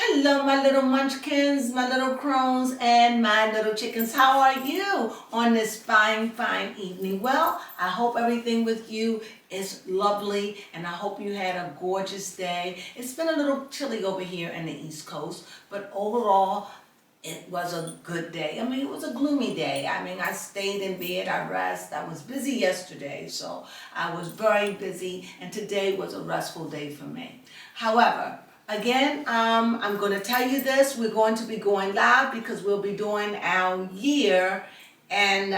Hello, my little munchkins, my little crones, and my little chickens. How are you on this fine, fine evening? Well, I hope everything with you is lovely, and I hope you had a gorgeous day. It's been a little chilly over here in the East Coast, but overall, it was a good day. I mean, it was a gloomy day. I mean, I stayed in bed, I rest. I was busy yesterday, so I was very busy, and today was a restful day for me. However, again, I'm going to tell you this. We're going to be going live because we'll be doing our year and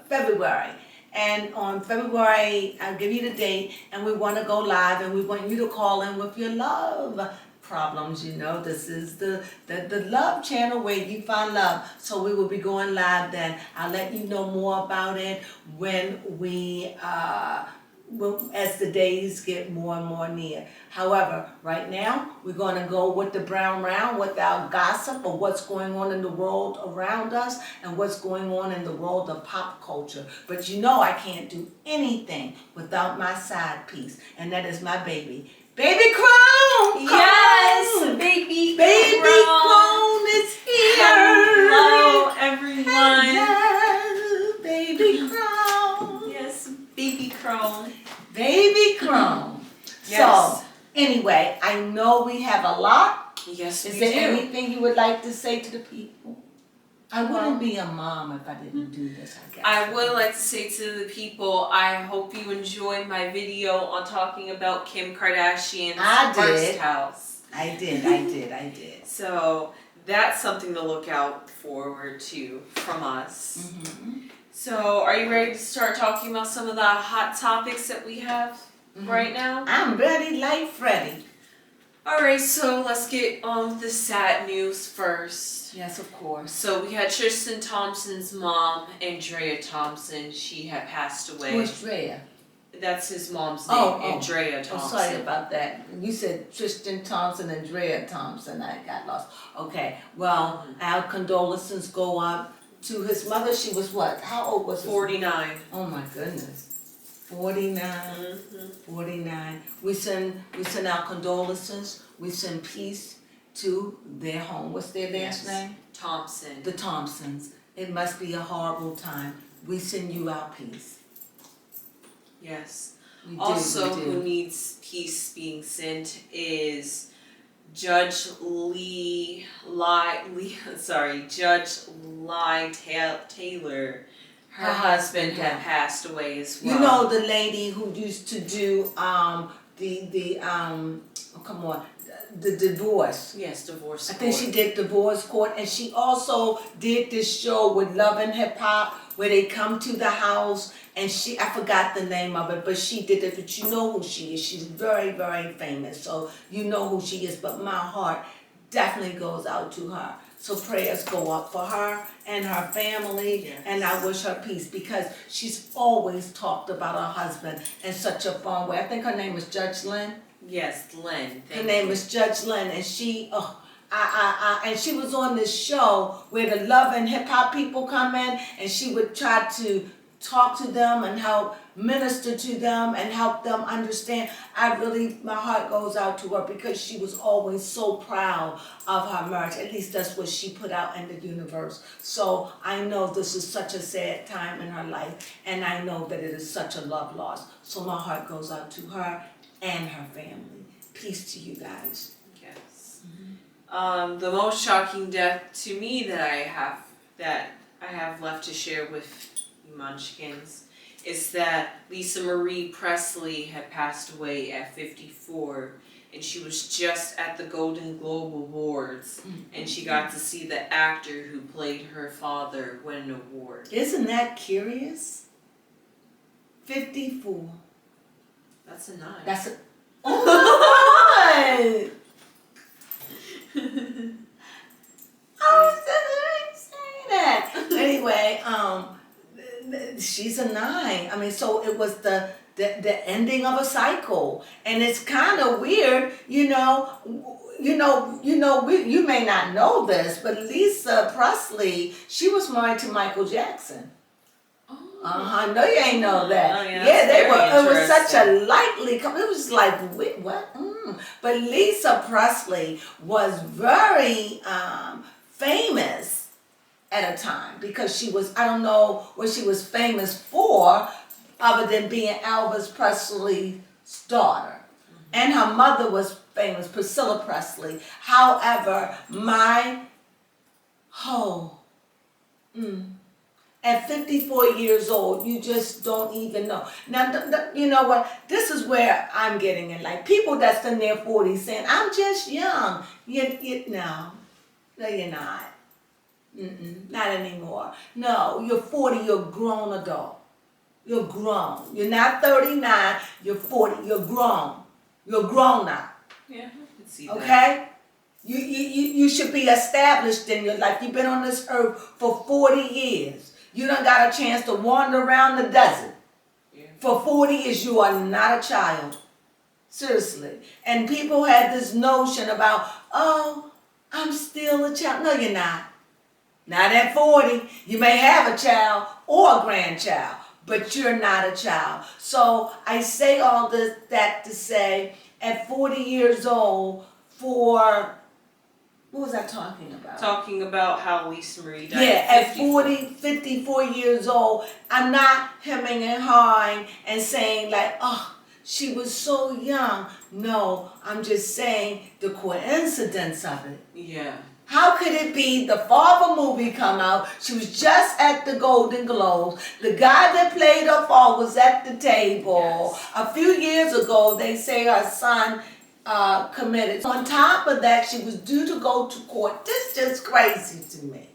February. And on February, I'll give you the date, and we want to go live, and we want you to call in with your love problems. You know, this is the love channel where you find love. So we will be going live then. I'll let you know more about it when as the days get more and more near. However, right now, we're going to go with the brown round with our gossip of what's going on in the world around us and what's going on in the world of pop culture. But you know I can't do anything without my side piece, and that is my baby. Baby Crone! Yes! Baby Crone is here! Hello, everyone! Hello, Baby Crone! Yes, Baby Crone. Baby Crone. Yes. So, anyway, I know we have a lot. Yes, Is we there do. anything you would like to say to the people? I wouldn't be a mom if I didn't do this, I guess. I would like to say to the people, I hope you enjoyed my video on talking about Kim Kardashian's first house. I did. So, that's something to look out forward to from us. Mm-hmm. So, are you ready to start talking about some of the hot topics that we have right now? I'm ready like Freddy. Alright, so let's get on with the sad news first. Yes, of course. So we had Tristan Thompson's mom, Andrea Thompson. She had passed away. Who's Drea? That's his mom's name, Andrea Thompson. Oh, sorry about that. You said Tristan Thompson and Drea Thompson. I got lost. Okay, well, our condolences go up to his mother. She was what? How old was she? 49. Oh my goodness. 49. 49. We send our condolences. We send peace to their home. What's their last name? Thompson. The Thompsons. It must be a horrible time. We send you our peace. Yes. We do, also, we do. who needs peace being sent is Judge Judge Ly Taylor. Her husband had passed away as well. You know the lady who used to do the divorce. Yes, divorce court. I think she did divorce court, and she also did this show with Love and Hip Hop where they come to the house, and I forgot the name of it, but she did it. But you know who she is. She's very, very famous, so you know who she is. But my heart definitely goes out to her. So prayers go up for her and her family, yes. And I wish her peace because she's always talked about her husband in such a fun way. I think her name is Judge Lynn. Yes, Lynn. Her name is Judge Lynn, and she, and she was on this show where the Love and Hip Hop people come in, and she would try to talk to them and help minister to them and help them understand. My heart goes out to her because she was always so proud of her marriage. At least that's what she put out in the universe. So I know this is such a sad time in her life, and I know that it is such a love loss. So my heart goes out to her and her family. Peace to you guys. Yes. The most shocking death to me that I have left to share with you munchkins is that Lisa Marie Presley had passed away at 54, and she was just at the Golden Globe Awards, and she got to see the actor who played her father win an award. Isn't that curious? 54. That's a 9. That's a... Oh my God! I was just saying that. Anyway, she's a 9. I mean, so it was the ending of a cycle, and it's kind of weird, you may not know this, but Lisa Presley, she was married to Michael Jackson. Oh. No, you ain't know that. Oh, yeah, Yeah, they that's were. It very was such a interesting. lightly. It was like wait, what? But Lisa Presley was very famous at a time because she was. I don't know what she was famous for, other than being Elvis Presley's daughter, and her mother was famous, Priscilla Presley. However, oh. At 54 years old, you just don't even know. Now, you know what? This is where I'm getting in. Like people that's in their 40s saying, I'm just young. No, you're not. Not anymore. No, you're 40, you're a grown adult. You're grown. You're not 39, you're 40, you're grown. You're grown now. Yeah, I can see that. Okay? You should be established in your life. You've been on this earth for 40 years. You done got a chance to wander around the desert. Yeah. For 40 years, you are not a child. Seriously. And people had this notion about, oh, I'm still a child. No, you're not. Not at 40. You may have a child or a grandchild, but you're not a child. So I say all that to say, at 40 years old, what was I talking about? Talking about how Lisa Marie died. Yeah, at 54 years old, I'm not hemming and hawing and saying like, oh, she was so young. No, I'm just saying the coincidence of it. Yeah. How could it be the father movie come out? She was just at the Golden Globes. The guy that played her father was at the table. Yes. A few years ago, they say her son committed. On top of that, she was due to go to court. This is just crazy to me.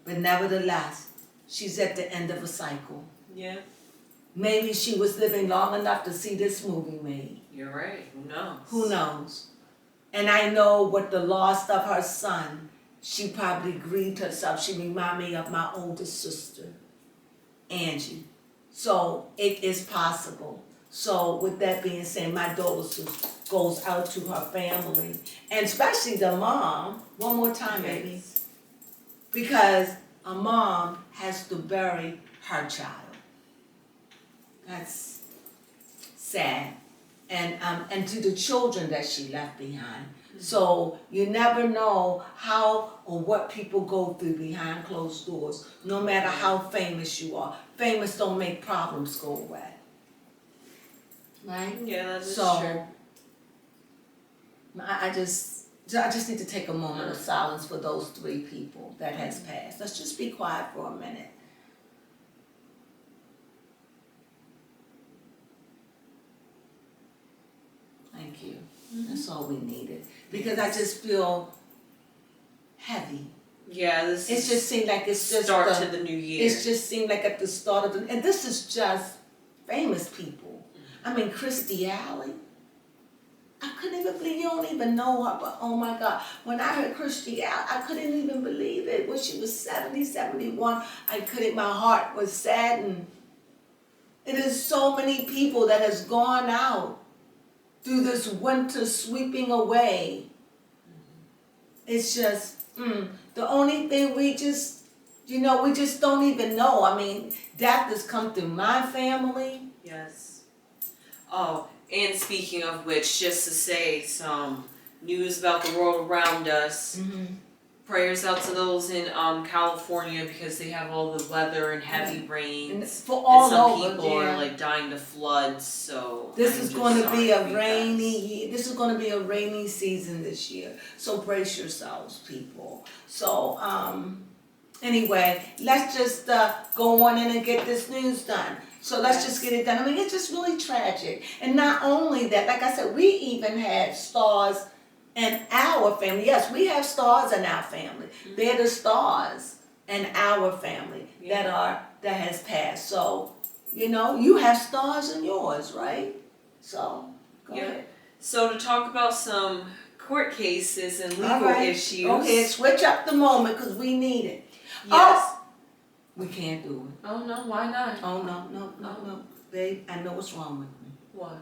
But nevertheless, she's at the end of a cycle. Yeah. Maybe she was living long enough to see this movie made. You're right. Who knows? Who knows? And I know with the loss of her son, she probably grieved herself. She reminded me of my oldest sister, Angie. So it is possible. So with that being said, my condolences goes out to her family, and especially the mom. One more time, baby. Because a mom has to bury her child. That's sad. And to the children that she left behind. So you never know how or what people go through behind closed doors, no matter how famous you are. Famous don't make problems go away. Right? Yeah, that's so, true. I just need to take a moment of silence for those 3 people that has passed. Let's just be quiet for a minute. Thank you. That's all we needed. Because I just feel heavy. Yeah, It just seemed like it's just start to the new year. It just seemed like at the start of and this is just famous people. I mean, Christy Alley. I couldn't even believe, you don't even know her, but oh my God. When I heard Christy Alley, I couldn't even believe it. When she was 70, 71, my heart was saddened. It is so many people that has gone out through this winter sweeping away. It's just, the only thing we just don't even know. I mean, death has come through my family. Yes. Oh, and speaking of which, just to say some news about the world around us. Prayers out to those in California because they have all the weather and heavy rains. And for all and some over, people yeah. are like dying to floods. So This is going to be a fast. rainy. This is going to be a rainy season this year. So brace yourselves, people. So anyway, let's just go on in and get this news done. So let's just get it done. I mean, it's just really tragic. And not only that, like I said, we even had stars in our family. Yes, we have stars in our family. They're the stars in our family that has passed. So, you have stars in yours, right? So, go ahead. So to talk about some court cases and legal issues. Okay, switch up the moment because we need it. Yes. Oh, we can't do it. Oh no, why not? Oh, no. Babe, I know what's wrong with me. What?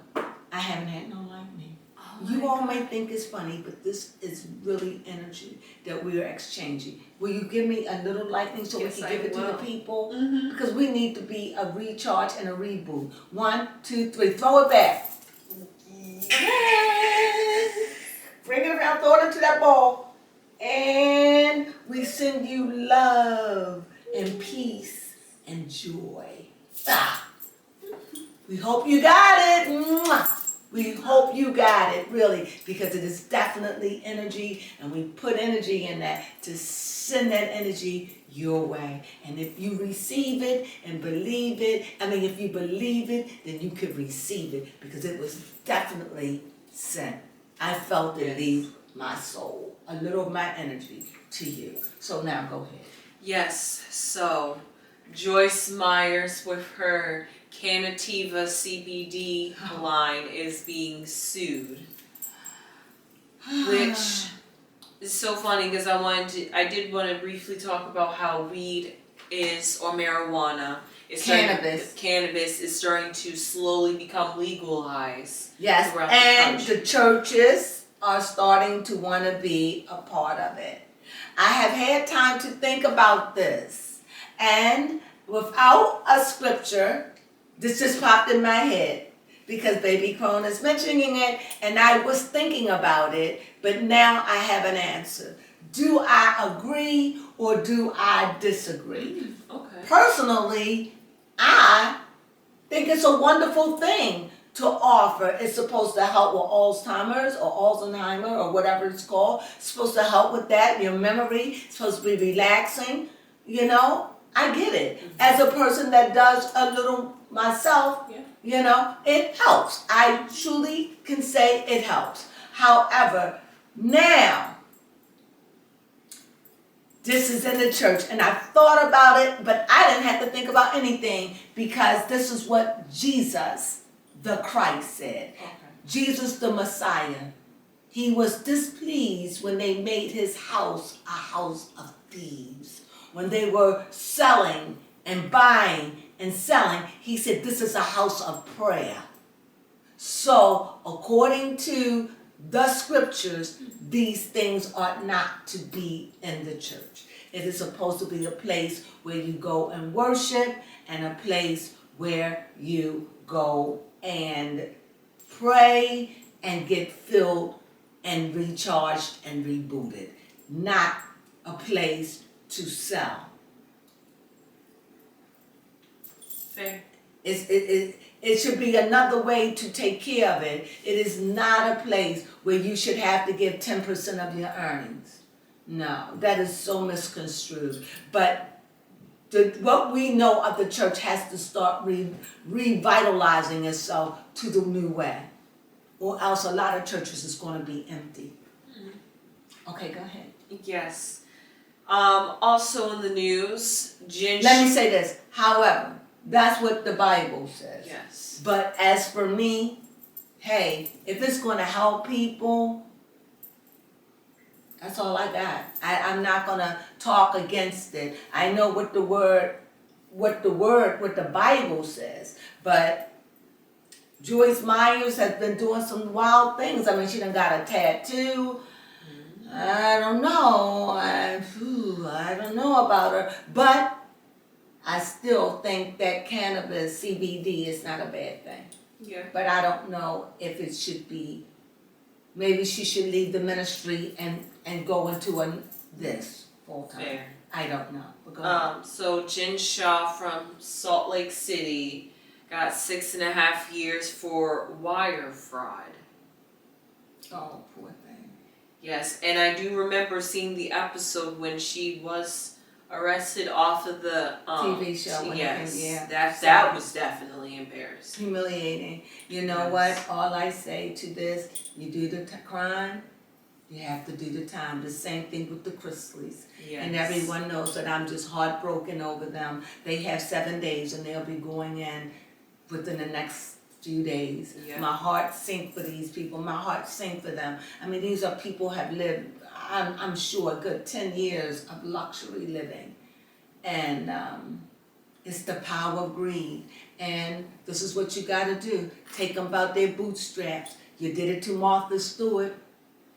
I haven't had no like me. Oh You all may think it's funny, but this is really energy that we are exchanging. Will you give me a little lightning so Yes, we can I give it to the will. people? Mm-hmm. Because we need to be a recharge and a reboot. 1, 2, 3, throw it back. Bring it around, throw it into that ball. And we send you love and peace and joy. Ah. We hope you got it. Mwah. We hope you got it, really, because it is definitely energy, and we put energy in that to send that energy your way. And if you receive it and believe it, if you believe it, then you can receive it, because it was definitely sent. I felt it leave my soul, a little of my energy to you. So now go ahead. Yes, so Joyce Myers with her Canativa CBD line is being sued, which is so funny because I did want to briefly talk about how weed is, or marijuana is cannabis is starting to slowly become legalized. Yes, and the churches are starting to want to be a part of it. I have had time to think about this, and without a scripture, this just popped in my head because Baby Crone is mentioning it, and I was thinking about it, but now I have an answer. Do I agree or do I disagree? Okay. Personally, I think it's a wonderful thing to offer. It's supposed to help with Alzheimer's or Alzheimer or whatever it's called. It's supposed to help with that, your memory. It's supposed to be relaxing. I get it. As a person that does a little myself, it helps. I truly can say it helps. However, now, this is in the church, and I thought about it, but I didn't have to think about anything because this is what Jesus, the Christ, said. Okay. Jesus, the Messiah, he was displeased when they made his house a house of thieves. When they were selling and buying and selling, he said, this is a house of prayer. So, according to the scriptures, these things ought not to be in the church. It is supposed to be a place where you go and worship, and a place where you go and pray and get filled and recharged and rebooted. Not a place to sell. Fair. It should be another way to take care of it. It is not a place where you should have to give 10% of your earnings. No, that is so misconstrued. But what we know of the church has to start revitalizing itself to the new way. Or else a lot of churches is going to be empty. Okay, go ahead. Yes. Also in the news, Let me say this. However, that's what the Bible says. Yes. But as for me, hey, if it's going to help people, that's all I got. I'm not going to talk against it. I know what the Bible says. But Joyce Myers has been doing some wild things. She done got a tattoo. I don't know. I don't know about her. But I still think that cannabis, CBD, is not a bad thing. Yeah. But I don't know if it should be, maybe she should leave the ministry and go into this full time. Fair. I don't know. But go ahead. So Jen Shaw from Salt Lake City got 6.5 years for wire fraud. Oh, poor thing. Yes, and I do remember seeing the episode when she was arrested off of the TV show. Yes, that was definitely embarrassing. Humiliating. You know what? All I say to this, you do the crime, you have to do the time. The same thing with the Chrisleys. Yes. And everyone knows that I'm just heartbroken over them. They have 7 days and they'll be going in within the next few days. Yeah. My heart sinks for these people. My heart sinks for them. These are people who have lived, I'm sure, a good 10 years of luxury living. And it's the power of greed. And this is what you got to do. Take them about their bootstraps. You did it to Martha Stewart.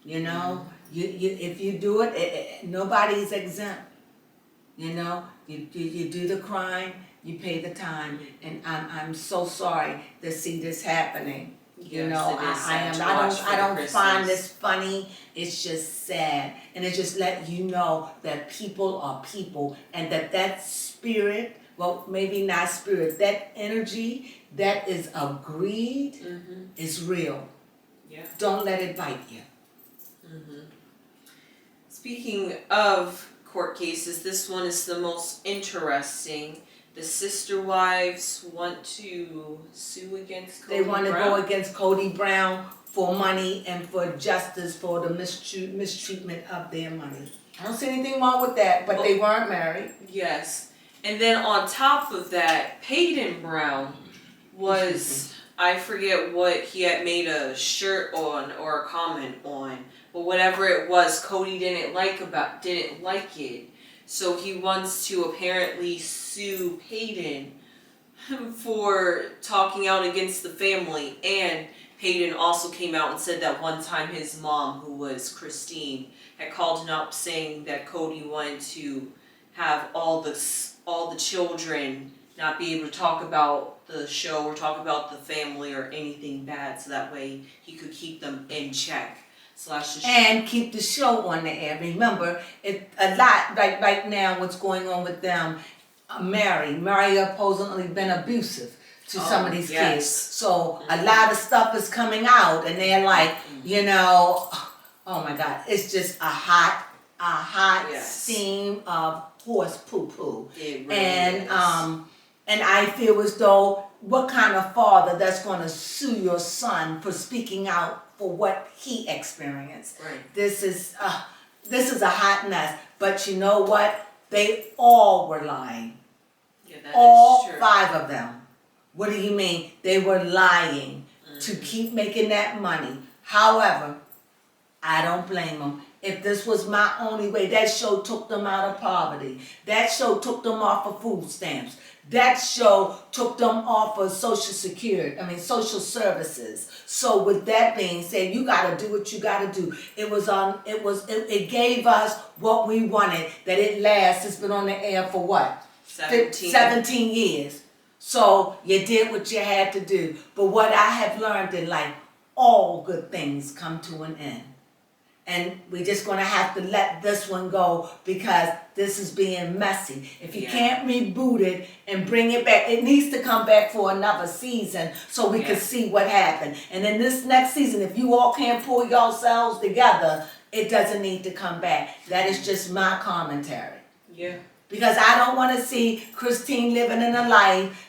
You know, you if you do it, nobody's exempt. You know, you do the crime, you pay the time, and I'm so sorry to see this happening. You Yes, know, it is sad to I watch for I the don't find Christmas. this funny. It's just sad, and it just let you know that people are people, and that spirit, well, maybe not spirit, that energy that is of greed is real. Yeah. Don't let it bite you. Speaking of court cases, this one is the most interesting. The sister wives want to sue against Cody They want to Brown. go against Cody Brown for money and for justice for the mistreatment of their money. I don't see anything wrong with that, but they weren't married. Yes. And then on top of that, Peyton Brown was, I forget what he had made a shirt on or a comment on, but whatever it was, Cody didn't like it. So he wants to apparently sue Peyton for talking out against the family. And Peyton also came out and said that one time his mom, who was Christine, had called him up saying that Cody wanted to have all the children not be able to talk about the show or talk about the family or anything bad, so that way he could keep them in check. And keep the show on the air. Remember, a lot like right now, what's going on with them. Mary supposedly been abusive to some of these kids. So a lot of stuff is coming out, and they're like, you know, oh my God, it's just a hot steam of horse poo poo. It really And is. and I feel as though, what kind of father that's going to sue your son for speaking out for what he experienced? Right. This is a hot mess. But you know what? They all were lying. Yeah, that All is true. 5 of them. What do you mean? They were lying to keep making that money. However, I don't blame them. If this was my only way, that show took them out of poverty. That show took them off of food stamps. That show took them off of social services. So with that being said, you gotta do what you gotta do. It gave us what we wanted, that it lasts. It's been on the air for what? 17 years. So you did what you had to do. But what I have learned in life, all good things come to an end. And we're just going to have to let this one go, because this is being messy. If you can't reboot it and bring it back, it needs to come back for another season so we can see what happened. And then this next season, if you all can't pull yourselves together, it doesn't need to come back. That is just my commentary. Yeah. Because I don't want to see Christine living in a life,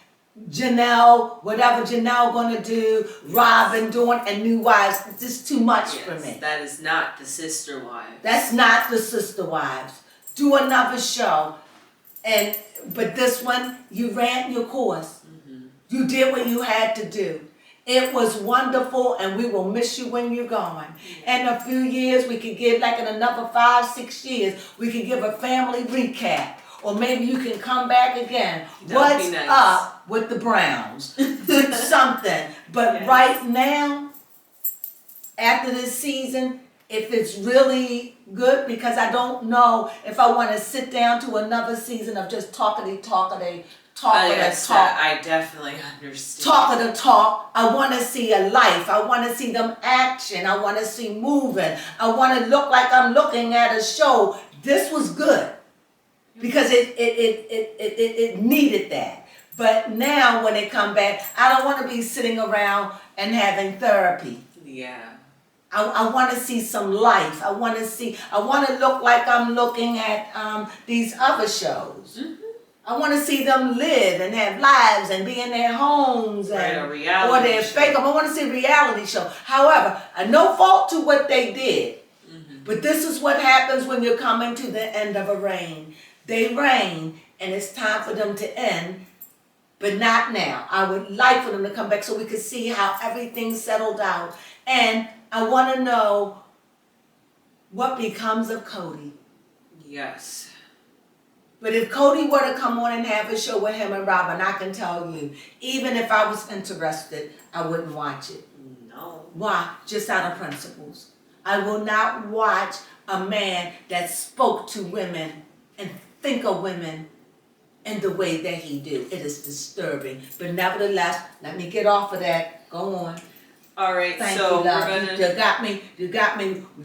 Janelle, whatever Janelle gonna do, Robin doing, and new wives. It's just too much for me. That is not the sister wives. That's not the sister wives. Do another show, but this one, you ran your course. You did what you had to do. It was wonderful, and we will miss you when you're gone. In a few years, we could give, like in another 5-6 years, we could give a family recap. Or maybe you can come back again. What's up with the Browns? Something. But right now, after this season, if it's really good, because I don't know if I want to sit down to another season of just talkity. I definitely understand. Talk. I want to see a life. I want to see them action. I want to see moving. I want to look like I'm looking at a show. This was good. Because it needed that. But now when it come back, I don't want to be sitting around and having therapy. Yeah. I want to see some life. I want to look like I'm looking at these other shows. I want to see them live and have lives and be in their homes and or their fake them. I want to see a reality show. However, no fault to what they did. But this is what happens when you're coming to the end of a reign. They reign, and it's time for them to end, but not now. I would like for them to come back so we could see how everything settled out. And I want to know what becomes of Cody. Yes. But if Cody were to come on and have a show with him and Robin, I can tell you, even if I was interested, I wouldn't watch it. No. No. Why? Just out of principles. I will not watch a man that spoke to women and think of women in the way that he do. It is disturbing. But nevertheless, let me get off of that. Go on. All right, Thank so you, love. we're gonna. You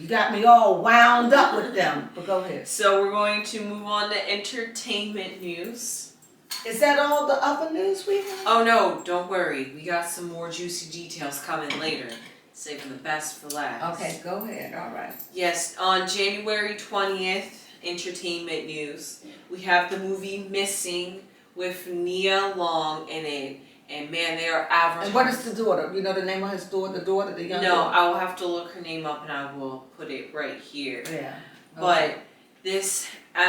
got me all wound up with them. But go ahead. So we're going to move on to entertainment news. Is that all the other news we have? Oh no, don't worry. We got some more juicy details coming later. Saving the best for last. Okay, go ahead. All right. Yes, on January 20th, entertainment news, we have the movie Missing with Nia Long in it. And man, they are advertising. And what is the daughter? You know the name of his daughter? The daughter, the young No, daughter? I will have to look her name up and I will put it right here. Yeah. Okay. But this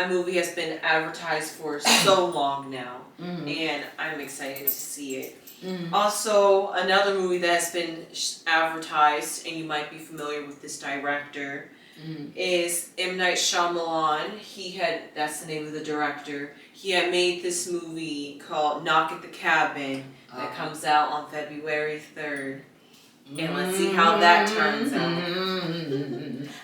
movie has been advertised for so long now. Mm-hmm. And I'm excited to see it. Mm-hmm. Also, another movie that has been advertised, and you might be familiar with this director, is M. Night Shyamalan. That's the name of the director. He had made this movie called Knock at the Cabin that comes out on February 3rd. And let's see how that turns out.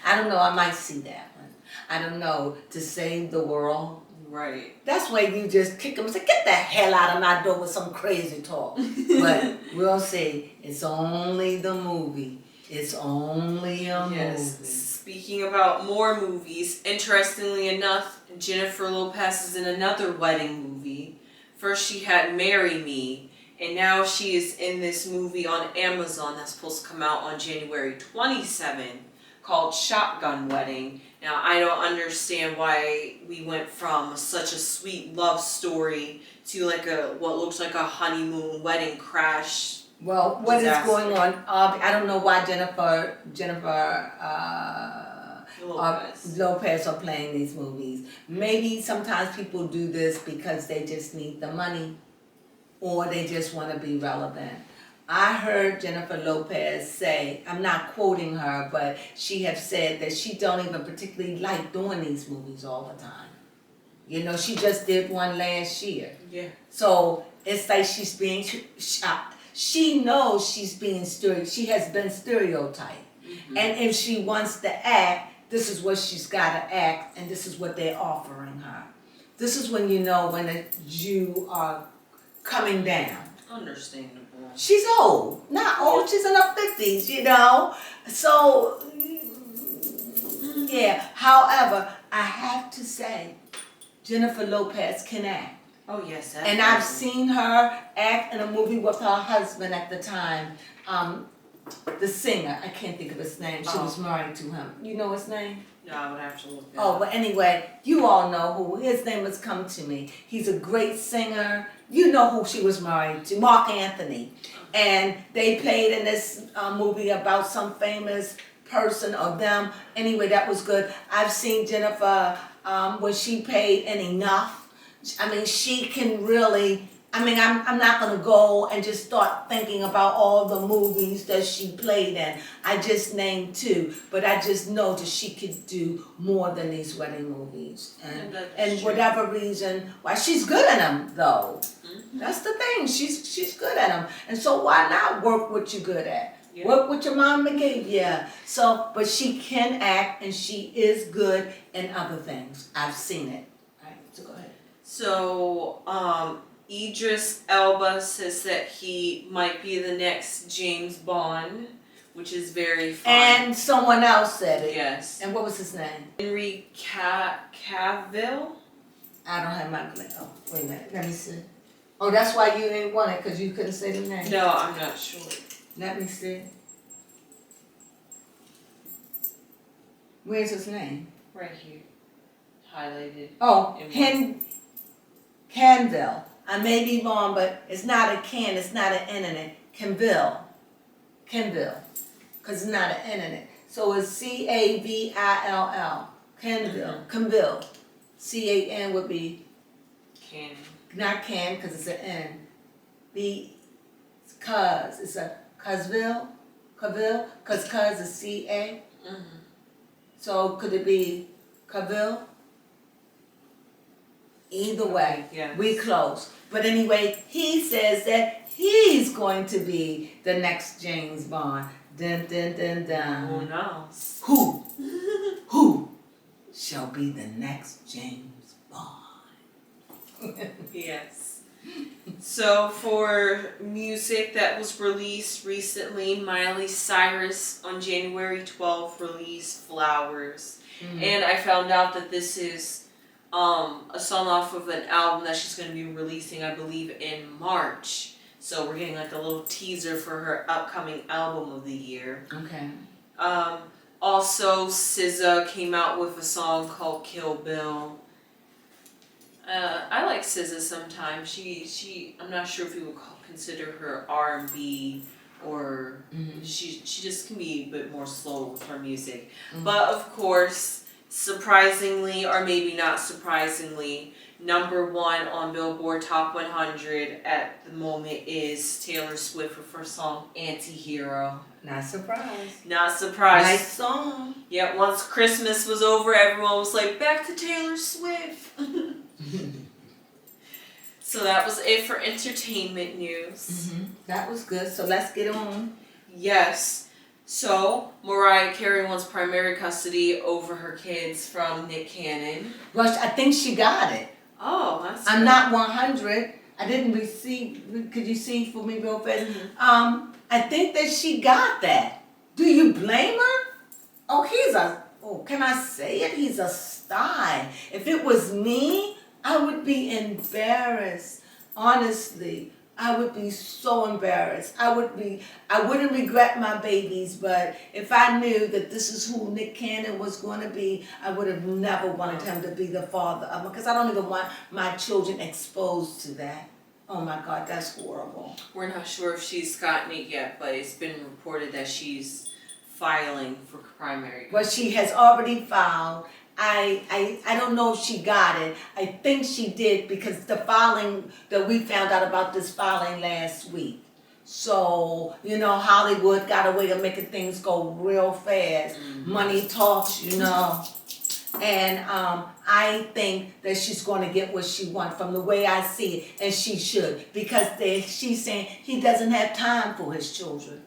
I don't know, I might see that one. I don't know, to save the world. Right. That's why you just kick them and say, get the hell out of my door with some crazy talk. But we'll see. It's only the movie. It's only a Yes. movie. Speaking about more movies, interestingly enough, Jennifer Lopez is in another wedding movie. First she had Marry Me, and now she is in this movie on Amazon that's supposed to come out on January 27th called Shotgun Wedding. Now, I don't understand why we went from such a sweet love story to like what looks like a honeymoon wedding crash. Well, what is Disaster. going on? I don't know why Jennifer Lopez are playing these movies. Maybe sometimes people do this because they just need the money or they just want to be relevant. I heard Jennifer Lopez say, I'm not quoting her, but she have said that she don't even particularly like doing these movies all the time. You know, she just did one last year. Yeah. So it's like she's being shot. She knows she's being she has been stereotyped. Mm-hmm. And if she wants to act, this is what she's got to act, and this is what they're offering her. This is when you know when you are coming down. Understandable. She's old. Not old, she's in her 50s, you know. So, yeah. However, I have to say, Jennifer Lopez can act. Oh, yes. And I've seen her act in a movie with her husband at the time. The singer, I can't think of his name. She was married to him. You know his name? No, I would have to look it Oh, up. but anyway, you all know who. His name has come to me. He's a great singer. You know who she was married to, Mark Anthony. And they played in this movie about some famous person or them. Anyway, that was good. I've seen Jennifer when she played in Enough. I mean, she can really... I mean, I'm not going to go and just start thinking about all the movies that she played in. I just named 2, but I just know that she could do more than these wedding movies. And whatever reason, why she's good at them, though. Mm-hmm. That's the thing. She's good at them. And so why not work what you're good at? Yeah. Work what your mama gave you. So, but she can act, and she is good in other things. I've seen it. All right, so go ahead. So, Idris Elba says that he might be the next James Bond, which is very fun. And someone else said it. Yes. And what was his name? Henry Cavill? I don't have my... Oh, wait a minute. Let me see. Oh, that's why you didn't want it, because you couldn't say the name. No, I'm not sure. Let me see. Where's his name? Right here. Highlighted. Oh, Canville. I may be wrong, but it's not a can, it's not an N in it. Canville. Because it's not an N in it. So it's Cavill. Canville. C-A-N would be... Can. Not can, because it's an N. Cuz. It's a Cuzville. Because cuz is C-A. Mm-hmm. So could it be Cavill? Either way, yes. We close. But anyway, he says that he's going to be the next James Bond. Dun, dun, dun, dun. Who knows? Who shall be the next James Bond? Yes. So for music that was released recently, Miley Cyrus on January 12th released Flowers. And I found out that this is a song off of an album that she's going to be releasing, I believe, in March. So we're getting like a little teaser for her upcoming album of the year. Okay. Also, SZA came out with a song called Kill Bill. I like SZA sometimes. She I'm not sure if you would consider her R&B or she just can be a bit more slow with her music. But of course, surprisingly or maybe not surprisingly, #1 on Billboard Top 100 at the moment is Taylor Swift with her song Anti-Hero. Not surprised. Not surprised. Nice song. Yeah, once Christmas was over, everyone was like, back to Taylor Swift. So that was it for entertainment news. That was good. So let's get on. Yes. So Mariah Carey wants primary custody over her kids from Nick Cannon. Well, I think she got it. Oh, that's I'm good. not 100. I didn't receive. Could you see for me real fast? I think that she got that. Do you blame her? Oh, can I say it? He's a star. If it was me, I would be embarrassed. Honestly, I would be so embarrassed. I wouldn't regret my babies, but if I knew that this is who Nick Cannon was going to be, I would have never wanted him to be the father of them, because I don't even want my children exposed to that. Oh my God, that's horrible. We're not sure if she's gotten it yet, but it's been reported that she's filing for primary. But she has already filed. I don't know if she got it. I think she did, because the filing that we found out about this filing last week. So, Hollywood got a way of making things go real fast. Money talks, And I think that she's going to get what she wants from the way I see it, and she should, because she's saying he doesn't have time for his children.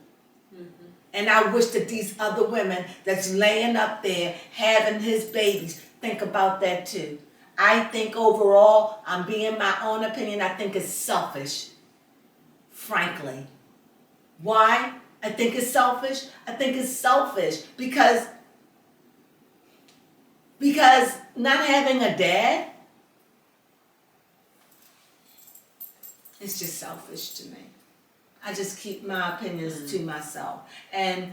And I wish that these other women that's laying up there having his babies think about that too. I think overall, I'm being my own opinion, I think it's selfish, frankly. Why? I think it's selfish. I think it's selfish because not having a dad, it's just selfish to me. I just keep my opinions to myself. And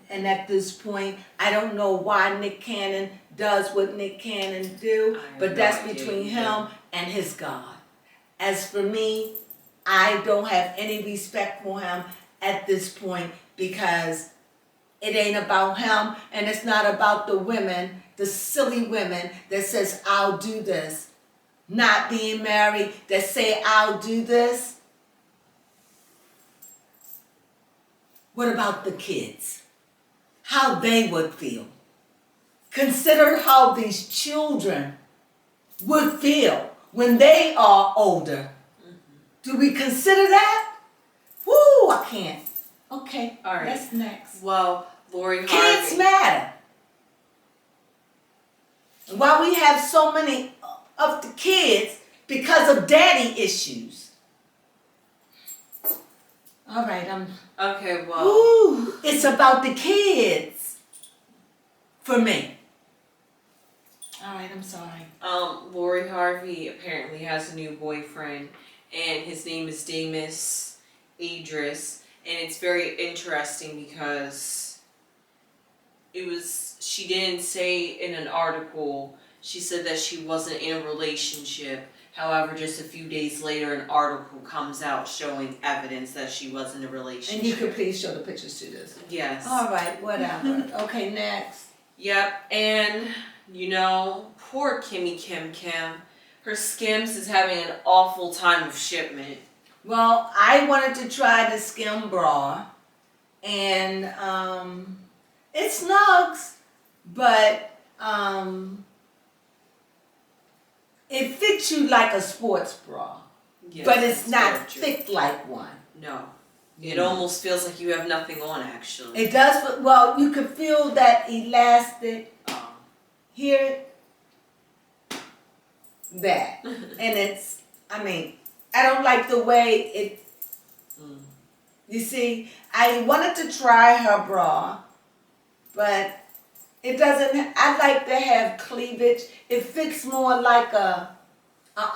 at this point, I don't know why Nick Cannon does what Nick Cannon do, but that's between him and his God. As for me, I don't have any respect for him at this point, because it ain't about him, and it's not about the women, the silly women that says, I'll do this. Not being married, that say, I'll do this. What about the kids? How they would feel. Consider how these children would feel when they are older. Do we consider that? Woo, I can't. Okay, all right. That's next. Well, Lori Harvey. Kids matter. And why we have so many of the kids because of daddy issues. All right, Okay, well. Ooh, it's about the kids. For me. All right, I'm sorry. Lori Harvey apparently has a new boyfriend, and his name is Damus Idris, and it's very interesting because she didn't say in an article, she said that she wasn't in a relationship. However, just a few days later, an article comes out showing evidence that she was in a relationship. And you could please show the pictures to this. Yes. All right, whatever. Okay, next. Yep, and poor Kimmy Kim. Her Skims is having an awful time with shipment. Well, I wanted to try the Skim bra, and it snugs, but it fits you like a sports bra, Yes, but it's not very true. thick like one. No. It almost feels like you have nothing on, actually. It does, but well, you can feel that elastic here, that, and it's. I mean, I don't like the way it. You see, I wanted to try her bra, but it doesn't. I like to have cleavage. It fits more like a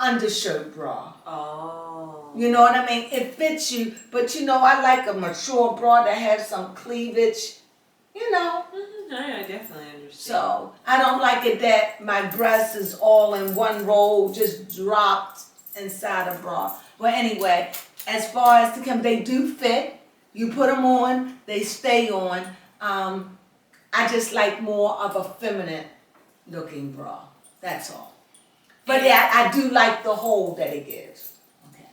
undershirt bra. Oh. You know what I mean? It fits you, but you know, I like a mature bra that has some cleavage. You know. I definitely understand. So I don't like it that my breast is all in one roll, just dropped inside a bra. Well, anyway, as far as to come, they do fit. You put them on, they stay on. I just like more of a feminine looking bra. That's all. But yeah, I do like the hold that it gives. Okay.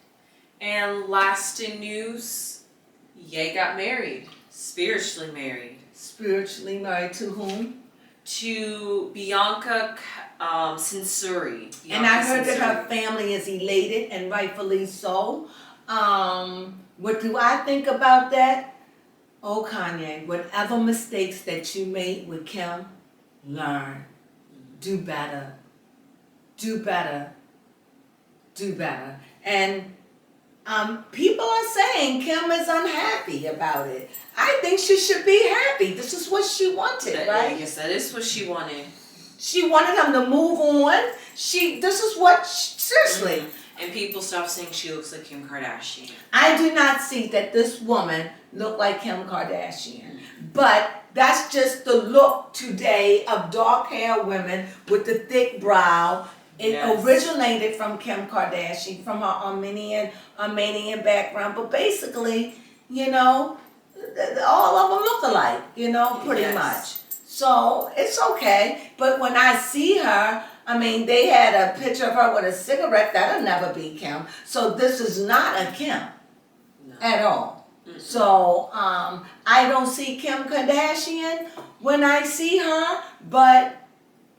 And last in news, Ye got married, spiritually married. Spiritually married to whom? To Bianca Censuri. And I heard that her family is elated, and rightfully so. What do I think about that? Oh, Kanye, whatever mistakes that you made with Kim, learn. Do better. Do better. Do better. And people are saying Kim is unhappy about it. I think she should be happy. This is what she wanted, right? Yes, that is what she wanted. She wanted him to move on. This is what, seriously. And people stop saying she looks like Kim Kardashian. I do not see that this woman looked like Kim Kardashian. But that's just the look today of dark hair women with the thick brow. It originated from Kim Kardashian, from her Armenian background. But basically, you know, all of them look alike, you know, pretty much. So it's okay. But when I see her, I mean, they had a picture of her with a cigarette. That'll never be Kim. So this is not a Kim at all. So I don't see Kim Kardashian when I see her. But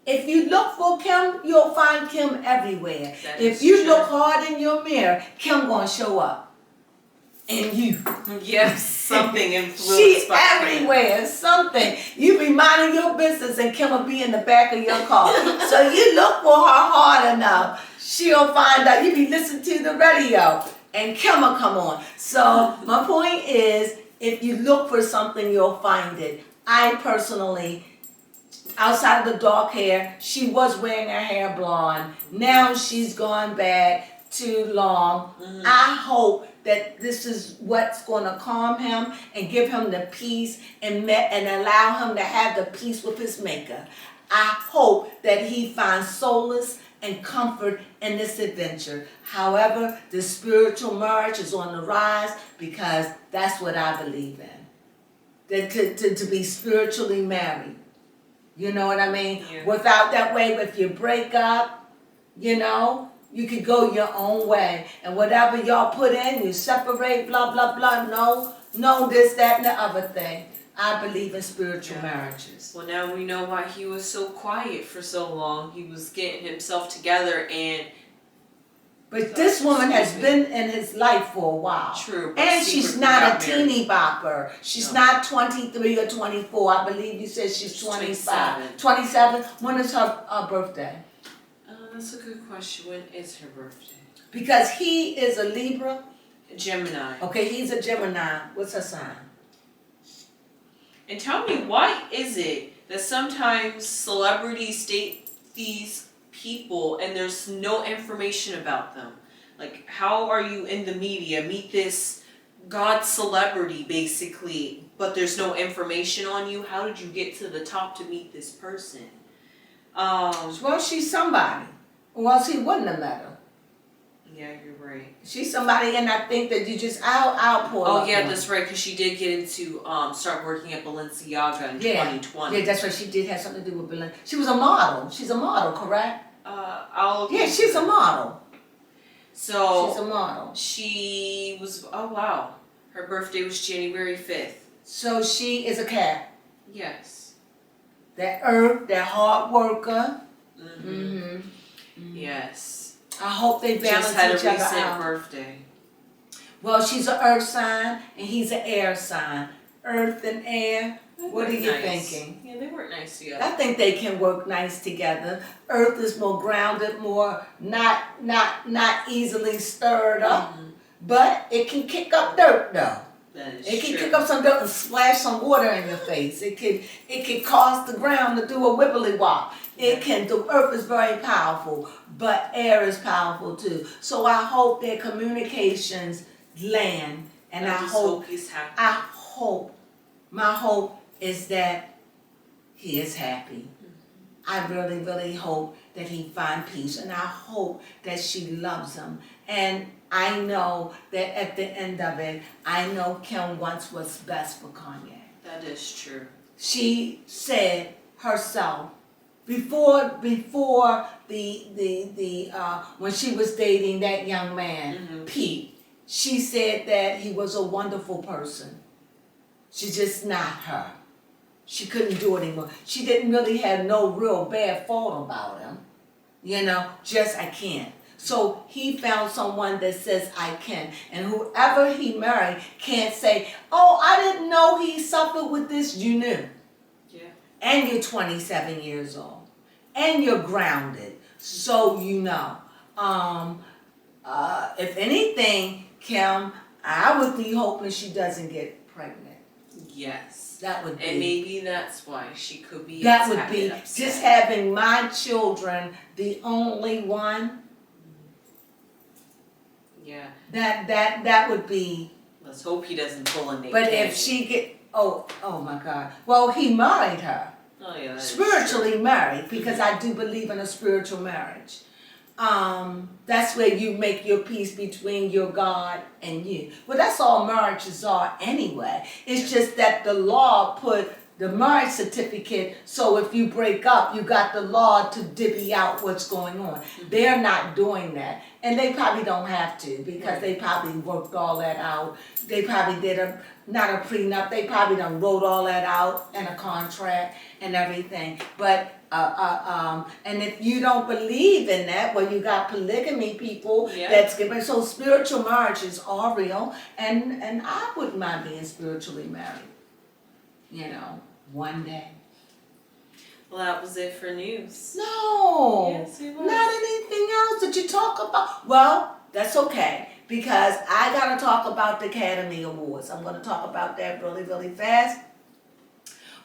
if you look for Kim, you'll find Kim everywhere. If you look hard in your mirror, Kim gonna show up. And you. Yes, something influenced She's by everywhere, Kim. Something. You be minding your business and Kim will be in the back of your car. So you look for her hard enough, she'll find out. You be listening to the radio and Kim will come on. So my point is, if you look for something, you'll find it. I personally, outside of the dark hair, she was wearing her hair blonde. Now she's gone back too long. I hope that this is what's going to calm him and give him the peace and allow him to have the peace with his maker. I hope that he finds solace and comfort in this adventure. However, the spiritual marriage is on the rise, because that's what I believe in. That to be spiritually married. You know what I mean? Yeah. Without that way, if you break up, you know, you could go your own way. And whatever y'all put in, you separate, blah, blah, blah. No, this, that, and the other thing. I believe in spiritual marriages. Well, now we know why he was so quiet for so long. He was getting himself together and... But this woman has been in his life for a while. True. And she's not a teeny bopper. She's not 23 or 24. I believe you said she's 25. 27. When is her birthday? That's a good question. When is her birthday? Because he is a Libra. Gemini. Okay, he's a Gemini. What's her sign? And tell me, why is it that sometimes celebrities date these people and there's no information about them? Like, how are you in the media, meet this god celebrity basically, but there's no information on you? How did you get to the top to meet this person? Well, she's somebody. Or else he wouldn't have met her. Yeah, you're right. She's somebody, and I think that you just, I'll pull up. Oh, yeah, that's right, because she did get into, start working at Balenciaga in 2020. Yeah, that's right, she did have something to do with Balenciaga. She was a model. She's a model, correct? Yeah, she's a model. So, she's a model. She was, oh wow, her birthday was January 5th. So she is a cat. Yes. That earth, that hard worker. Yes. I hope they balance just had each other a recent out. birthday. Well, she's an earth sign and he's an air sign. Earth and air. What are you thinking? Yeah, they work nice together. I think they can work nice together. Earth is more grounded, more not easily stirred up, but it can kick up dirt though. That is It can true. kick up some dirt and splash some water in your face. It can cause the ground to do a wibbly wop. The earth is very powerful, but air is powerful too. So I hope their communications land, and I hope he's happy. my hope is that he is happy. I really, really hope that he find peace, and I hope that she loves him. And I know that at the end of it, I know Kim wants what's best for Kanye. That is true. She said herself before the when she was dating that young man, Pete, she said that he was a wonderful person. She's just not her. She couldn't do it anymore. She didn't really have no real bad fault about him. Just I can't. So he found someone that says I can. And whoever he married can't say, oh, I didn't know he suffered with this. You knew. Yeah. And you're 27 years old. And you're grounded. So you know. If anything, Kim, I would be hoping she doesn't get pregnant. Yes. That would be. And maybe that's why she could be. That would be upset. just having my children, the only one. Yeah. That would be. Let's hope he doesn't pull a Nate. But if she get oh my God. Well, he married her. Oh yeah. Spiritually married, because I do believe in a spiritual marriage. That's where you make your peace between your God and you. Well, that's all marriages are anyway. It's just that the law put the marriage certificate, so if you break up, you got the law to divvy out what's going on. They're not doing that. And they probably don't have to, because they probably worked all that out. They probably did not a prenup, they probably done wrote all that out in a contract and everything. But and if you don't believe in that, well, you got polygamy people that's given. So spiritual marriages are real, and I wouldn't mind being spiritually married. One day. Well, that was it for news. No, yes, it was. Not anything else that you talk about. Well, that's okay, because I gotta talk about the Academy Awards. I'm gonna talk about that really, really fast.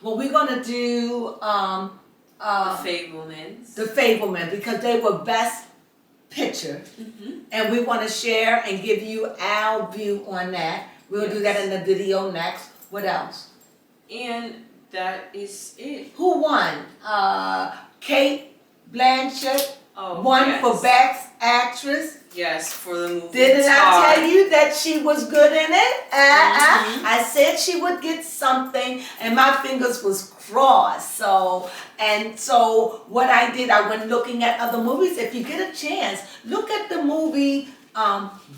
Well, we're gonna do The Fabelmans. The Fabelmans, because they were Best Picture, and we want to share and give you our view on that. We'll do that in the video next. What else? And that is it. Who won? Kate Blanchett won for Best Actress. Yes, for the movie. Didn't I tell you that she was good in it? I said she would get something, and my fingers was crossed. So what I did, I went looking at other movies. If you get a chance, look at the movie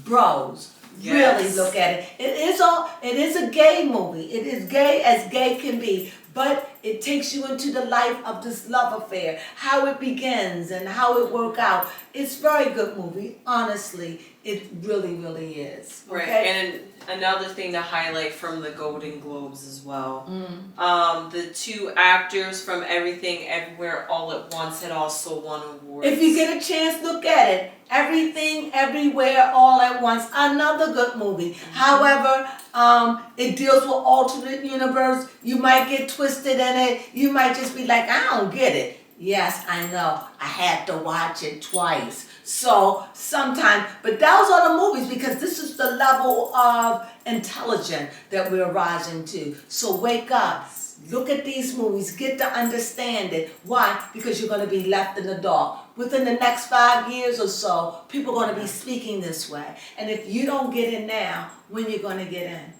Bros. Yes. Really look at it. It is a gay movie. It is gay as gay can be. But it takes you into the life of this love affair, how it begins and how it works out. It's a very good movie, honestly. It really, really is. Okay? Right, and another thing to highlight from the Golden Globes as well. The two actors from Everything, Everywhere, All at Once had also won awards. If you get a chance, look at it. Everything, Everywhere, All at Once. Another good movie. However, it deals with alternate universe. You might get twisted in it. You might just be like, I don't get it. Yes, I know. I had to watch it twice. So sometimes, but those are the movies, because this is the level of intelligence that we're rising to. So wake up. Look at these movies. Get to understand it. Why? Because you're going to be left in the dark. Within the next 5 years or so, people are going to be speaking this way. And if you don't get in now, when you're going to get in?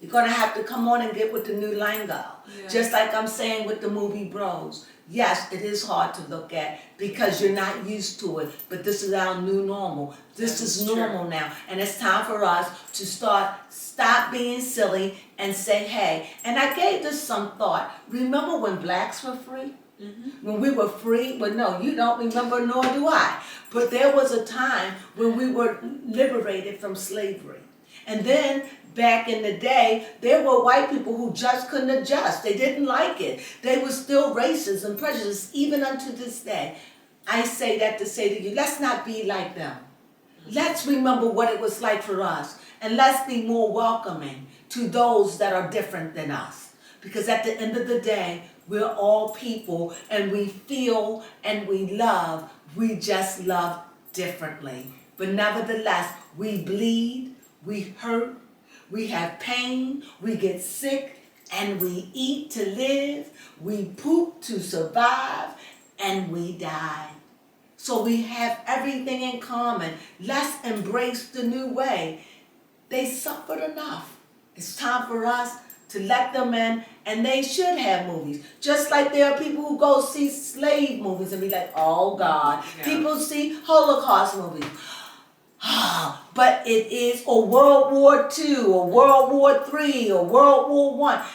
You're going to have to come on and get with the new lingo. Yeah. Just like I'm saying with the movie Bros. Yes, it is hard to look at because you're not used to it. But this is our new normal. This is normal now. And it's time for us to stop being silly and say, hey. And I gave this some thought. Remember when blacks were free? When we were free? Well, no, you don't remember, nor do I. But there was a time when we were liberated from slavery. And then back in the day, there were white people who just couldn't adjust. They didn't like it. They were still racist and prejudiced even unto this day. I say that to say to you, let's not be like them. Let's remember what it was like for us. And let's be more welcoming to those that are different than us. Because at the end of the day, we're all people and we feel and we love. We just love differently. But nevertheless, we bleed, we hurt, we have pain, we get sick, and we eat to live, we poop to survive, and we die. So we have everything in common. Let's embrace the new way. They suffered enough. It's time for us to let them in, and they should have movies. Just like there are people who go see slave movies and be like, oh God. Yeah. People see Holocaust movies. But it is, or World War II, or World War III, or World War I.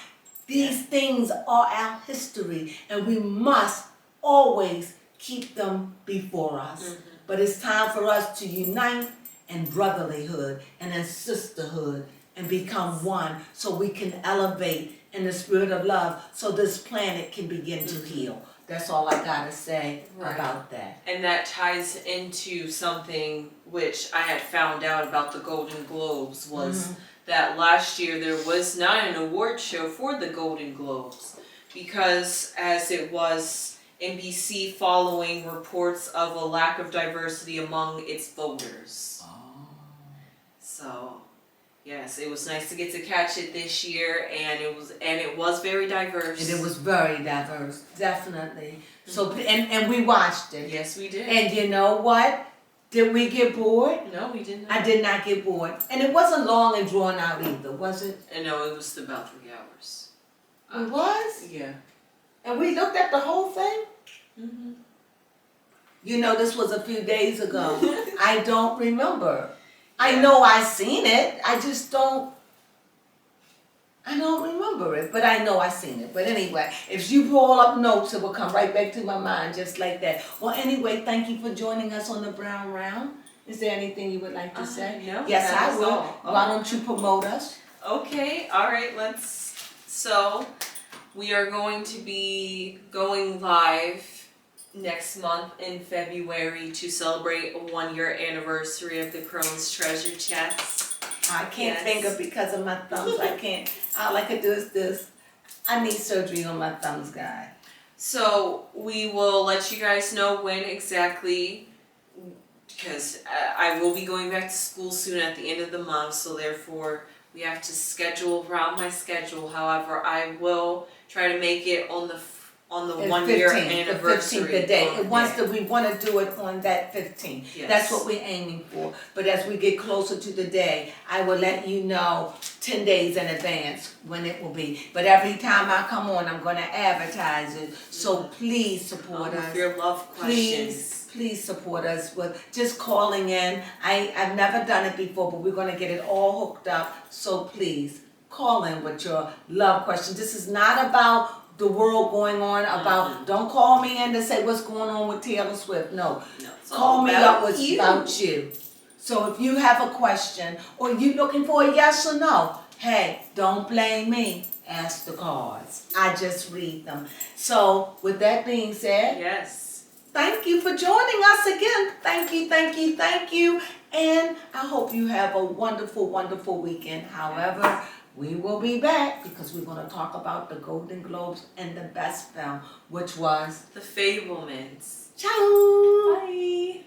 These things are our history, and we must always keep them before us. But it's time for us to unite in brotherlyhood and in sisterhood and become one so we can elevate in the spirit of love so this planet can begin to heal. That's all I gotta say about that. And that ties into something which I had found out about the Golden Globes was that last year there was not an award show for the Golden Globes because as it was NBC following reports of a lack of diversity among its voters. So yes, it was nice to get to catch it this year, and it was very diverse. And it was very diverse, definitely. So and we watched it. Yes, we did. And you know what? Did we get bored? No, we did not. I did not get bored. And it wasn't long and drawn out either, was it? And no, it was about 3 hours. It was? Yeah. And we looked at the whole thing? You know, this was a few days ago. I don't remember. I know I seen it. I just don't remember it. But I know I seen it. But anyway, if you pull up notes, it will come right back to my mind just like that. Well, anyway, thank you for joining us on the Brown Round. Is there anything you would like to say? No. Yes, I that will. all. Why don't you promote us? Okay, alright, so we are going to be going live next month in February to celebrate a 1-year anniversary of the Crone's Treasure Chest. I can't think of because of my thumbs. I can't. All I could do is this. I need surgery on my thumbs, guy. So we will let you guys know when exactly, because I will be going back to school soon at the end of the month, so therefore we have to schedule around my schedule. However, I will try to make it on the 1-year anniversary. The 15th day. We want to do it on that 15th. Yes. That's what we're aiming for. But as we get closer to the day, I will let you know 10 days in advance when it will be. But every time I come on, I'm going to advertise it. So please support us. With your love questions. Please support us with just calling in. I've never done it before, but we're going to get it all hooked up. So please call in with your love questions. This is not about the world going on about, don't call me in to say what's going on with Taylor Swift. No. Call me up with about you. So if you have a question or you looking for a yes or no, hey, don't blame me. Ask the cards. I just read them. So with that being said, yes. Thank you for joining us again. Thank you, thank you, thank you. And I hope you have a wonderful, wonderful weekend. However, we will be back because we're going to talk about the Golden Globes and the best film, which was The Fablemans. Ciao! Bye!